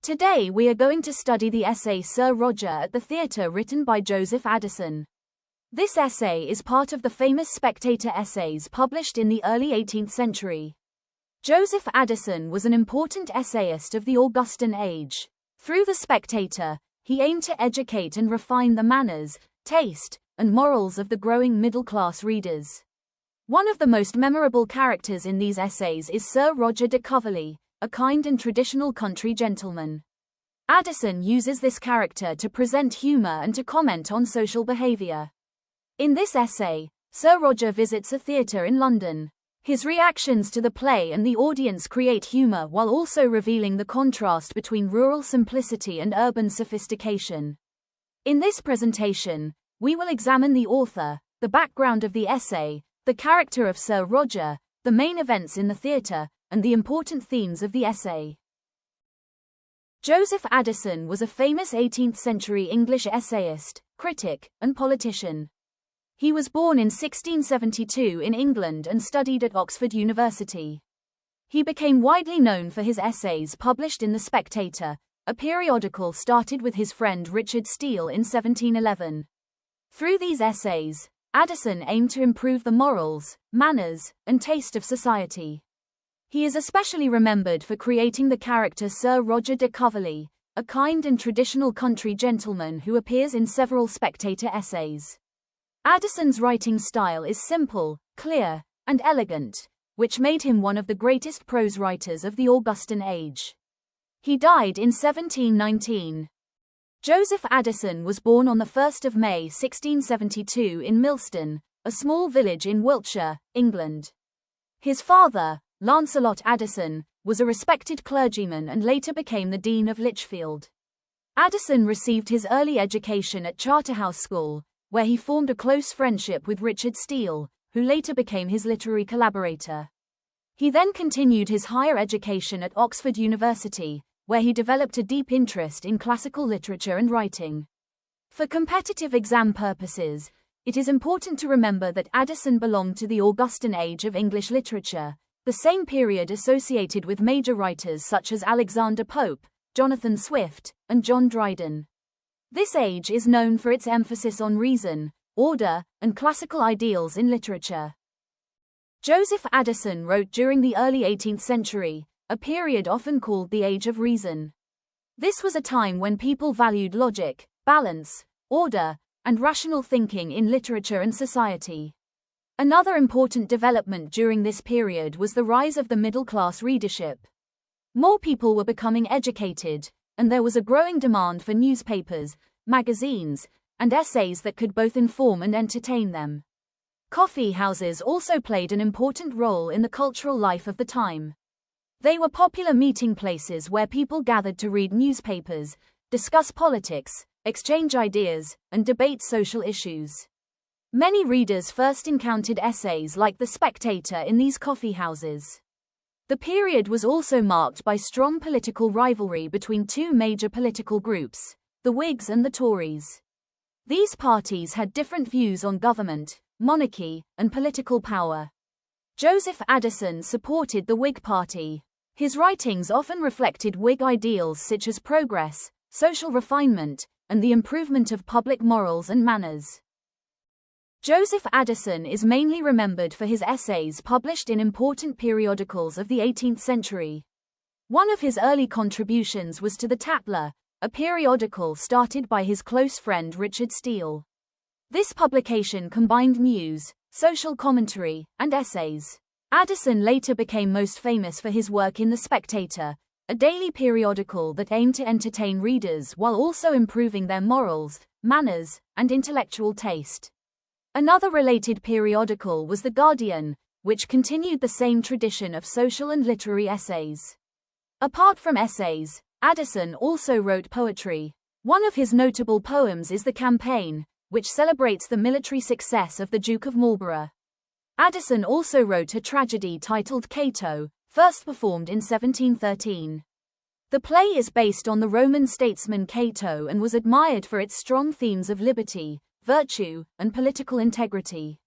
Today we are going to study the essay Sir Roger at the Theatre written by Joseph Addison. This essay is part of the famous Spectator essays published in the early 18th century. Joseph Addison was an important essayist of the Augustan age. Through the Spectator, he aimed to educate and refine the manners, taste, and morals of the growing middle-class readers. One of the most memorable characters in these essays is Sir Roger de Coverley, a kind and traditional country gentleman. Addison uses this character to present humor and to comment on social behavior. In this essay, Sir Roger visits a theatre in London. His reactions to the play and the audience create humor while also revealing the contrast between rural simplicity and urban sophistication. In this presentation, we will examine the author, the background of the essay, the character of Sir Roger, the main events in the theatre, and the important themes of the essay. Joseph Addison was a famous 18th-century English essayist, critic, and politician. He was born in 1672 in England and studied at Oxford University. He became widely known for his essays published in The Spectator, a periodical started with his friend Richard Steele in 1711. Through these essays, Addison aimed to improve the morals, manners, and taste of society. He is especially remembered for creating the character Sir Roger de Coverley, a kind and traditional country gentleman who appears in several Spectator essays. Addison's writing style is simple, clear, and elegant, which made him one of the greatest prose writers of the Augustan age. He died in 1719. Joseph Addison was born on the 1st of May 1672 in Millstone, a small village in Wiltshire, England. His father, Lancelot Addison, was a respected clergyman and later became the Dean of Lichfield. Addison received his early education at Charterhouse School, where he formed a close friendship with Richard Steele, who later became his literary collaborator. He then continued his higher education at Oxford University, where he developed a deep interest in classical literature and writing. For competitive exam purposes, it is important to remember that Addison belonged to the Augustan age of English literature, the same period associated with major writers such as Alexander Pope, Jonathan Swift, and John Dryden. This age is known for its emphasis on reason, order, and classical ideals in literature. Joseph Addison wrote during the early 18th century, a period often called the Age of Reason. This was a time when people valued logic, balance, order, and rational thinking in literature and society. Another important development during this period was the rise of the middle-class readership. More people were becoming educated, and there was a growing demand for newspapers, magazines, and essays that could both inform and entertain them. Coffee houses also played an important role in the cultural life of the time. They were popular meeting places where people gathered to read newspapers, discuss politics, exchange ideas, and debate social issues. Many readers first encountered essays like The Spectator in these coffee houses. The period was also marked by strong political rivalry between two major political groups, the Whigs and the Tories. These parties had different views on government, monarchy, and political power. Joseph Addison supported the Whig Party. His writings often reflected Whig ideals such as progress, social refinement, and the improvement of public morals and manners. Joseph Addison is mainly remembered for his essays published in important periodicals of the 18th century. One of his early contributions was to the Tatler, a periodical started by his close friend Richard Steele. This publication combined news, social commentary, and essays. Addison later became most famous for his work in The Spectator, a daily periodical that aimed to entertain readers while also improving their morals, manners, and intellectual taste. Another related periodical was The Guardian, which continued the same tradition of social and literary essays. Apart from essays, Addison also wrote poetry. One of his notable poems is The Campaign, which celebrates the military success of the Duke of Marlborough. Addison also wrote a tragedy titled Cato, first performed in 1713. The play is based on the Roman statesman Cato and was admired for its strong themes of liberty, virtue, and political integrity.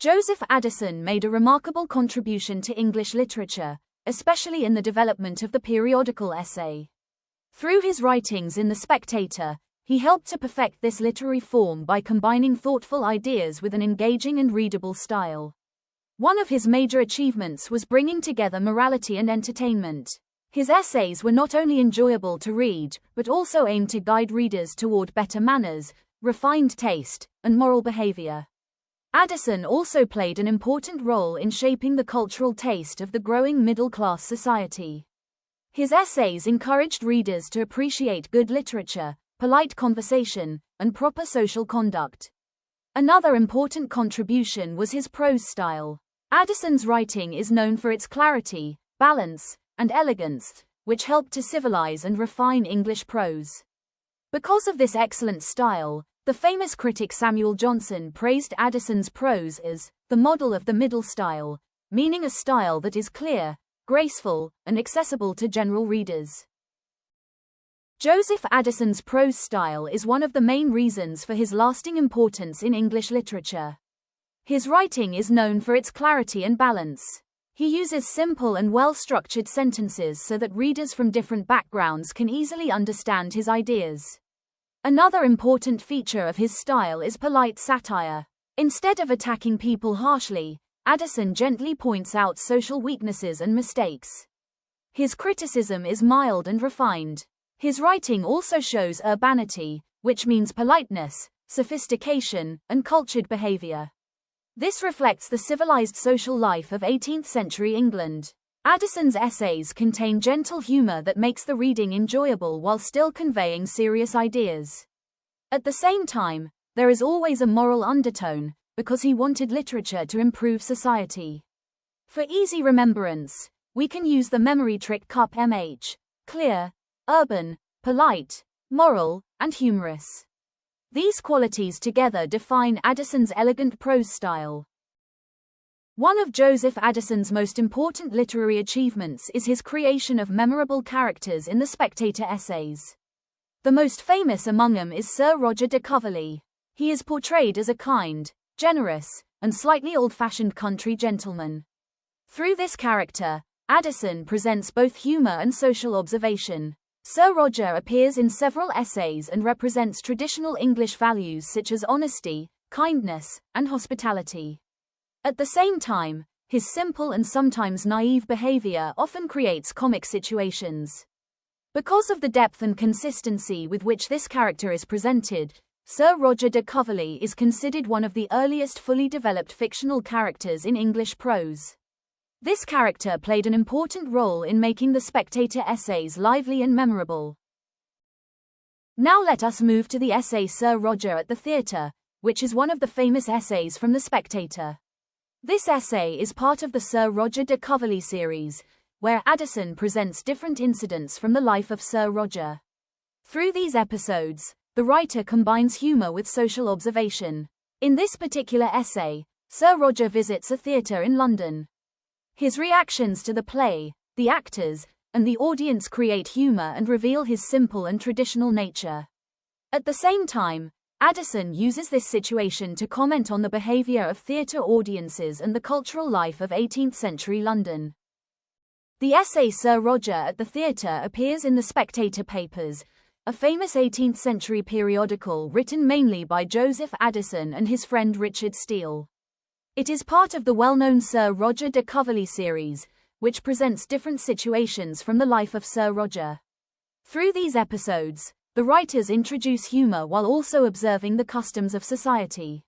Joseph Addison made a remarkable contribution to English literature, especially in the development of the periodical essay. Through his writings in the Spectator, he helped to perfect this literary form by combining thoughtful ideas with an engaging and readable style. One of his major achievements was bringing together morality and entertainment. His essays were not only enjoyable to read, but also aimed to guide readers toward better manners, refined taste, and moral behavior. Addison also played an important role in shaping the cultural taste of the growing middle-class society. His essays encouraged readers to appreciate good literature, polite conversation, and proper social conduct. Another important contribution was his prose style. Addison's writing is known for its clarity, balance, and elegance, which helped to civilize and refine English prose. Because of this excellent style, the famous critic Samuel Johnson praised Addison's prose as the model of the middle style, meaning a style that is clear, graceful, and accessible to general readers. Joseph Addison's prose style is one of the main reasons for his lasting importance in English literature. His writing is known for its clarity and balance. He uses simple and well-structured sentences so that readers from different backgrounds can easily understand his ideas. Another important feature of his style is polite satire. Instead of attacking people harshly, Addison gently points out social weaknesses and mistakes. His criticism is mild and refined. His writing also shows urbanity, which means politeness, sophistication, and cultured behavior. This reflects the civilized social life of 18th-century England. Addison's essays contain gentle humor that makes the reading enjoyable while still conveying serious ideas. At the same time, there is always a moral undertone, because he wanted literature to improve society. For easy remembrance, we can use the memory trick CUP-MH: clear, urban, polite, moral, and humorous. These qualities together define Addison's elegant prose style. One of Joseph Addison's most important literary achievements is his creation of memorable characters in the Spectator essays. The most famous among them is Sir Roger de Coverley. He is portrayed as a kind, generous, and slightly old-fashioned country gentleman. Through this character, Addison presents both humor and social observation. Sir Roger appears in several essays and represents traditional English values such as honesty, kindness, and hospitality. At the same time, his simple and sometimes naive behavior often creates comic situations. Because of the depth and consistency with which this character is presented, Sir Roger de Coverley is considered one of the earliest fully developed fictional characters in English prose. This character played an important role in making the Spectator essays lively and memorable. Now let us move to the essay Sir Roger at the Theatre, which is one of the famous essays from the Spectator. This essay is part of the Sir Roger de Coverley series, where Addison presents different incidents from the life of Sir Roger. Through these episodes, the writer combines humor with social observation. In this particular essay, Sir Roger visits a theatre in London. His reactions to the play, the actors, and the audience create humor and reveal his simple and traditional nature. At the same time, Addison uses this situation to comment on the behavior of theatre audiences and the cultural life of 18th-century London. The essay Sir Roger at the Theatre appears in the Spectator Papers, a famous 18th-century periodical written mainly by Joseph Addison and his friend Richard Steele. It is part of the well-known Sir Roger de Coverley series, which presents different situations from the life of Sir Roger. Through these episodes, the writers introduce humor while also observing the customs of society.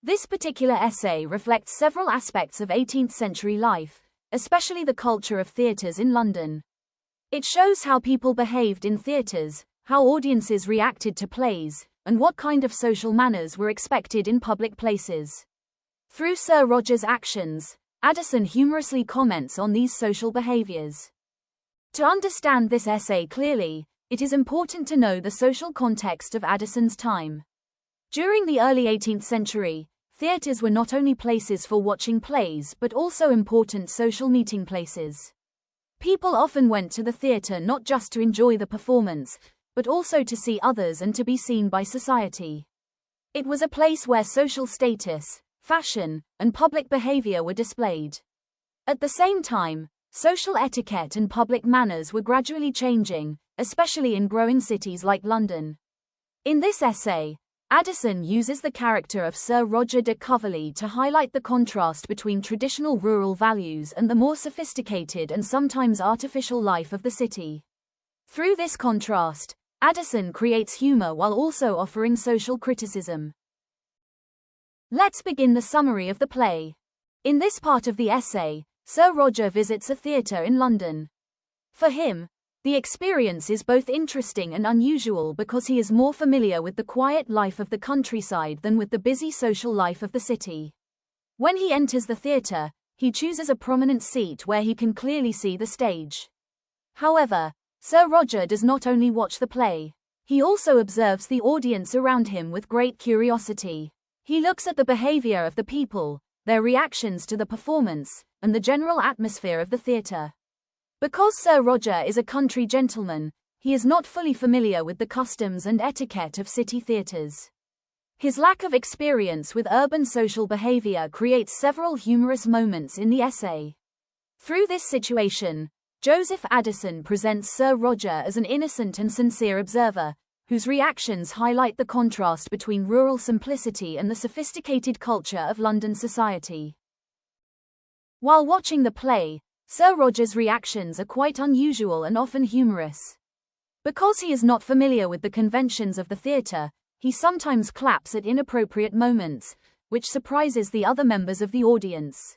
This particular essay reflects several aspects of 18th-century life, especially the culture of theatres in London. It shows how people behaved in theatres, how audiences reacted to plays, and what kind of social manners were expected in public places. Through Sir Roger's actions, Addison humorously comments on these social behaviors. To understand this essay clearly, it is important to know the social context of Addison's time. During the early 18th century, theatres were not only places for watching plays but also important social meeting places. People often went to the theatre not just to enjoy the performance, but also to see others and to be seen by society. It was a place where social status, fashion, and public behavior were displayed. At the same time, social etiquette and public manners were gradually changing, especially in growing cities like London. In this essay, Addison uses the character of Sir Roger de Coverley to highlight the contrast between traditional rural values and the more sophisticated and sometimes artificial life of the city. Through this contrast, Addison creates humor while also offering social criticism. Let's begin the summary of the play. In this part of the essay, Sir Roger visits a theatre in London. For him, the experience is both interesting and unusual because he is more familiar with the quiet life of the countryside than with the busy social life of the city. When he enters the theatre, he chooses a prominent seat where he can clearly see the stage. However, Sir Roger does not only watch the play, he also observes the audience around him with great curiosity. He looks at the behavior of the people, their reactions to the performance, and the general atmosphere of the theatre. Because Sir Roger is a country gentleman, he is not fully familiar with the customs and etiquette of city theatres. His lack of experience with urban social behavior creates several humorous moments in the essay. Through this situation, Joseph Addison presents Sir Roger as an innocent and sincere observer, whose reactions highlight the contrast between rural simplicity and the sophisticated culture of London society. While watching the play, Sir Roger's reactions are quite unusual and often humorous. Because he is not familiar with the conventions of the theatre, he sometimes claps at inappropriate moments, which surprises the other members of the audience.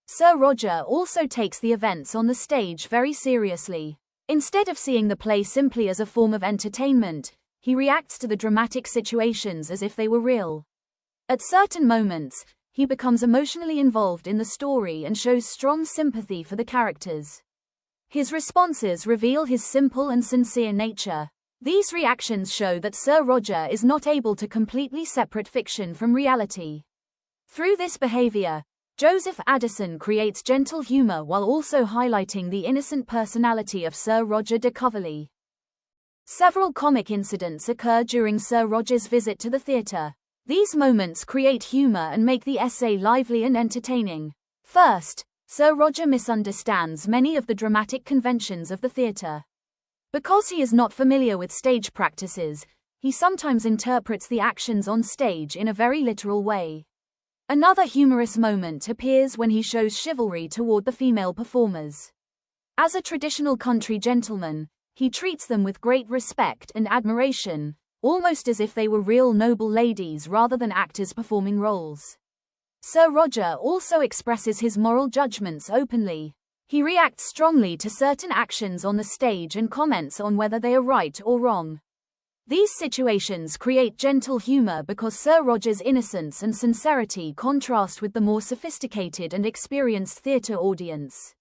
Sir Roger also takes the events on the stage very seriously. Instead of seeing the play simply as a form of entertainment, he reacts to the dramatic situations as if they were real. At certain moments, he becomes emotionally involved in the story and shows strong sympathy for the characters. His responses reveal his simple and sincere nature. These reactions show that Sir Roger is not able to completely separate fiction from reality. Through this behavior, Joseph Addison creates gentle humor while also highlighting the innocent personality of Sir Roger de Coverley. Several comic incidents occur during Sir Roger's visit to the theatre. These moments create humor and make the essay lively and entertaining. First, Sir Roger misunderstands many of the dramatic conventions of the theatre. Because he is not familiar with stage practices, he sometimes interprets the actions on stage in a very literal way. Another humorous moment appears when he shows chivalry toward the female performers. As a traditional country gentleman, he treats them with great respect and admiration, almost as if they were real noble ladies rather than actors performing roles. Sir Roger also expresses his moral judgments openly. He reacts strongly to certain actions on the stage and comments on whether they are right or wrong. These situations create gentle humor because Sir Roger's innocence and sincerity contrast with the more sophisticated and experienced theatre audience.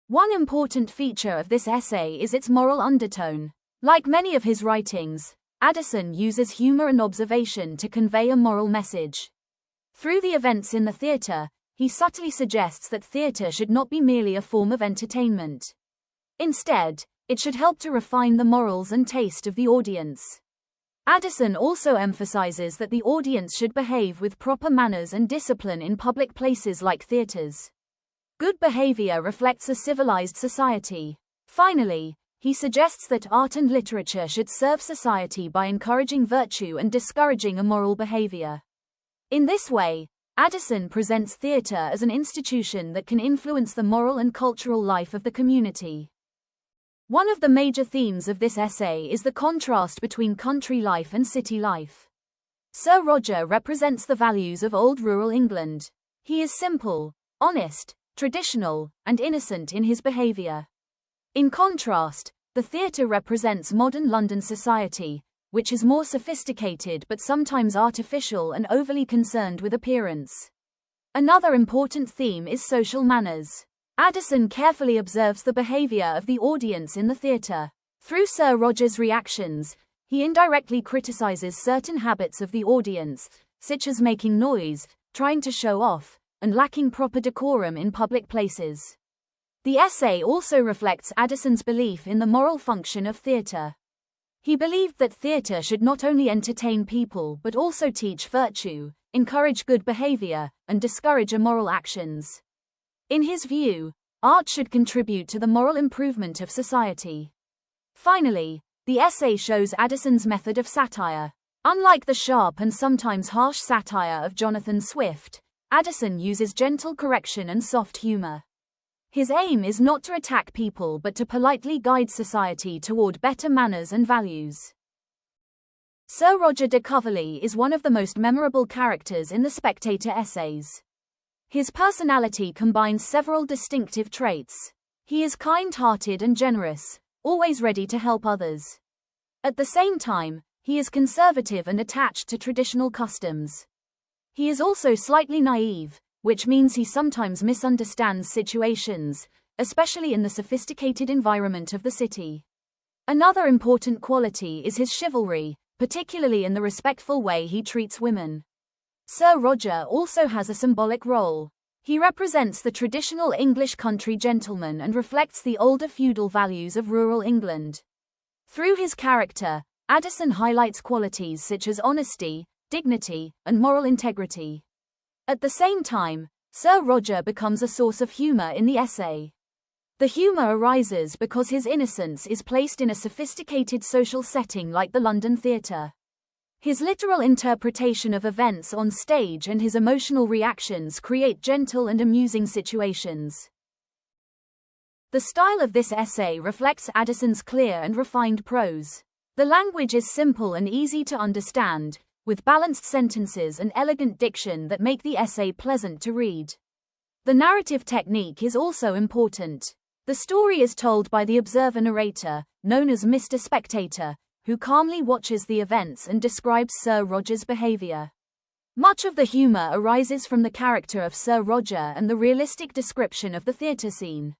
One important feature of this essay is its moral undertone. Like many of his writings, Addison uses humor and observation to convey a moral message. Through the events in the theatre, he subtly suggests that theatre should not be merely a form of entertainment. Instead, it should help to refine the morals and taste of the audience. Addison also emphasizes that the audience should behave with proper manners and discipline in public places like theatres. Good behavior reflects a civilized society. Finally, he suggests that art and literature should serve society by encouraging virtue and discouraging immoral behavior. In this way, Addison presents theatre as an institution that can influence the moral and cultural life of the community. One of the major themes of this essay is the contrast between country life and city life. Sir Roger represents the values of old rural England. He is simple, honest, traditional, and innocent in his behavior. In contrast, the theatre represents modern London society, which is more sophisticated but sometimes artificial and overly concerned with appearance. Another important theme is social manners. Addison carefully observes the behavior of the audience in the theatre. Through Sir Roger's reactions, he indirectly criticizes certain habits of the audience, such as making noise, trying to show off, and lacking proper decorum in public places. The essay also reflects Addison's belief in the moral function of theatre. He believed that theatre should not only entertain people but also teach virtue, encourage good behavior, and discourage immoral actions. In his view, art should contribute to the moral improvement of society. Finally, the essay shows Addison's method of satire. Unlike the sharp and sometimes harsh satire of Jonathan Swift, Addison uses gentle correction and soft humor. His aim is not to attack people but to politely guide society toward better manners and values. Sir Roger de Coverley is one of the most memorable characters in the Spectator essays. His personality combines several distinctive traits. He is kind-hearted and generous, always ready to help others. At the same time, he is conservative and attached to traditional customs. He is also slightly naive, which means he sometimes misunderstands situations, especially in the sophisticated environment of the city. Another important quality is his chivalry, particularly in the respectful way he treats women. Sir Roger also has a symbolic role. He represents the traditional English country gentleman and reflects the older feudal values of rural England. Through his character, Addison highlights qualities such as honesty, dignity, and moral integrity. At the same time, Sir Roger becomes a source of humor in the essay. The humor arises because his innocence is placed in a sophisticated social setting like the London theatre. His literal interpretation of events on stage and his emotional reactions create gentle and amusing situations. The style of this essay reflects Addison's clear and refined prose. The language is simple and easy to understand, with balanced sentences and elegant diction that make the essay pleasant to read. The narrative technique is also important. The story is told by the observer narrator, known as Mr. Spectator, who calmly watches the events and describes Sir Roger's behavior. Much of the humor arises from the character of Sir Roger and the realistic description of the theatre scene.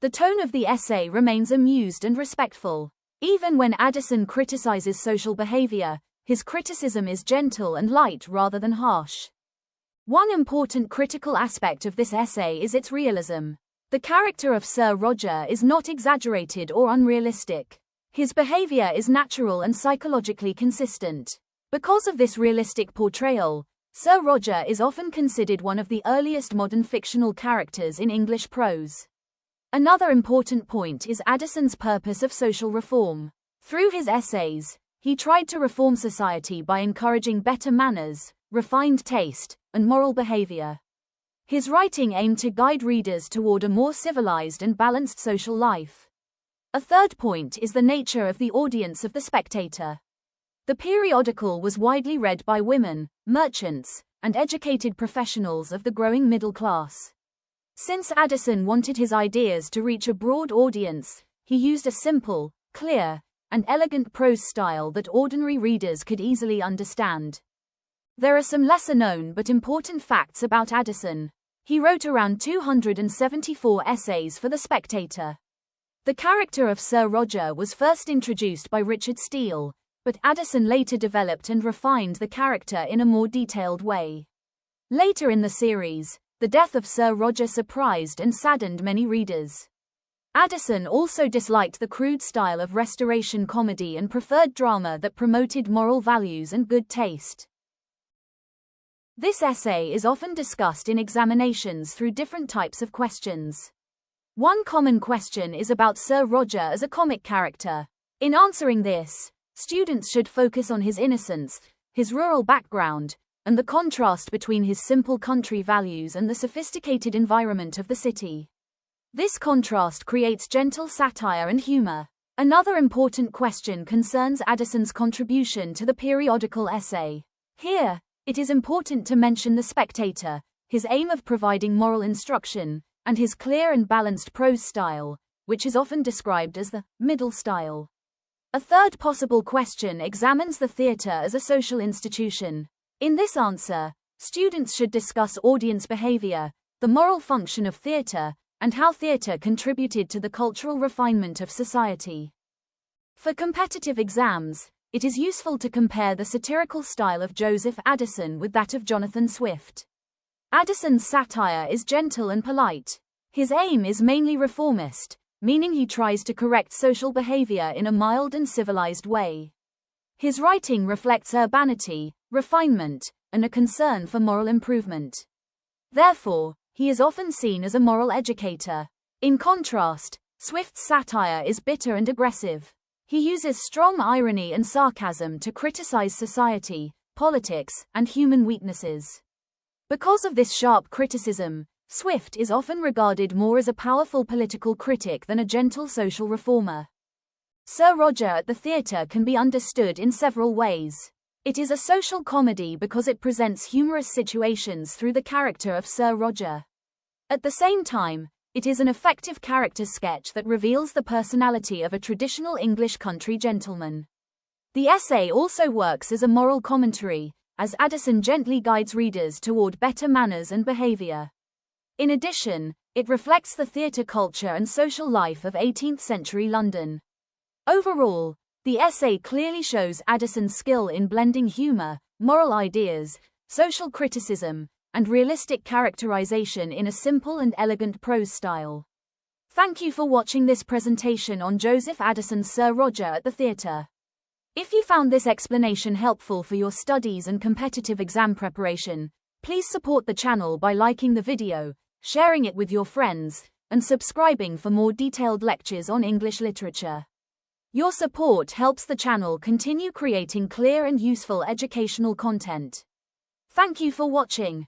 The tone of the essay remains amused and respectful. Even when Addison criticizes social behavior, his criticism is gentle and light rather than harsh. One important critical aspect of this essay is its realism. The character of Sir Roger is not exaggerated or unrealistic. His behavior is natural and psychologically consistent. Because of this realistic portrayal, Sir Roger is often considered one of the earliest modern fictional characters in English prose. Another important point is Addison's purpose of social reform. Through his essays, he tried to reform society by encouraging better manners, refined taste, and moral behavior. His writing aimed to guide readers toward a more civilized and balanced social life. A third point is the nature of the audience of the Spectator. The periodical was widely read by women, merchants, and educated professionals of the growing middle class. Since Addison wanted his ideas to reach a broad audience, he used a simple, clear, and elegant prose style that ordinary readers could easily understand. There are some lesser-known but important facts about Addison. He wrote around 274 essays for The Spectator. The character of Sir Roger was first introduced by Richard Steele, but Addison later developed and refined the character in a more detailed way. Later in the series, the death of Sir Roger surprised and saddened many readers. Addison also disliked the crude style of Restoration comedy and preferred drama that promoted moral values and good taste. This essay is often discussed in examinations through different types of questions. One common question is about Sir Roger as a comic character. In answering this, students should focus on his innocence, his rural background, and the contrast between his simple country values and the sophisticated environment of the city. This contrast creates gentle satire and humor. Another important question concerns Addison's contribution to the periodical essay. Here, it is important to mention The Spectator, his aim of providing moral instruction, and his clear and balanced prose style, which is often described as the middle style. A third possible question examines the theatre as a social institution. In this answer, students should discuss audience behavior, the moral function of theatre, and how theatre contributed to the cultural refinement of society. For competitive exams, it is useful to compare the satirical style of Joseph Addison with that of Jonathan Swift. Addison's satire is gentle and polite. His aim is mainly reformist, meaning he tries to correct social behavior in a mild and civilized way. His writing reflects urbanity, refinement, and a concern for moral improvement. Therefore, he is often seen as a moral educator. In contrast, Swift's satire is bitter and aggressive. He uses strong irony and sarcasm to criticize society, politics, and human weaknesses. Because of this sharp criticism, Swift is often regarded more as a powerful political critic than a gentle social reformer. Sir Roger at the theatre can be understood in several ways. It is a social comedy because it presents humorous situations through the character of Sir Roger. At the same time, it is an effective character sketch that reveals the personality of a traditional English country gentleman. The essay also works as a moral commentary, as Addison gently guides readers toward better manners and behavior. In addition, it reflects the theatre culture and social life of 18th-century London. Overall, the essay clearly shows Addison's skill in blending humor, moral ideas, social criticism, and realistic characterization in a simple and elegant prose style. Thank you for watching this presentation on Joseph Addison's Sir Roger at the Theatre. If you found this explanation helpful for your studies and competitive exam preparation, please support the channel by liking the video, sharing it with your friends, and subscribing for more detailed lectures on English literature. Your support helps the channel continue creating clear and useful educational content. Thank you for watching.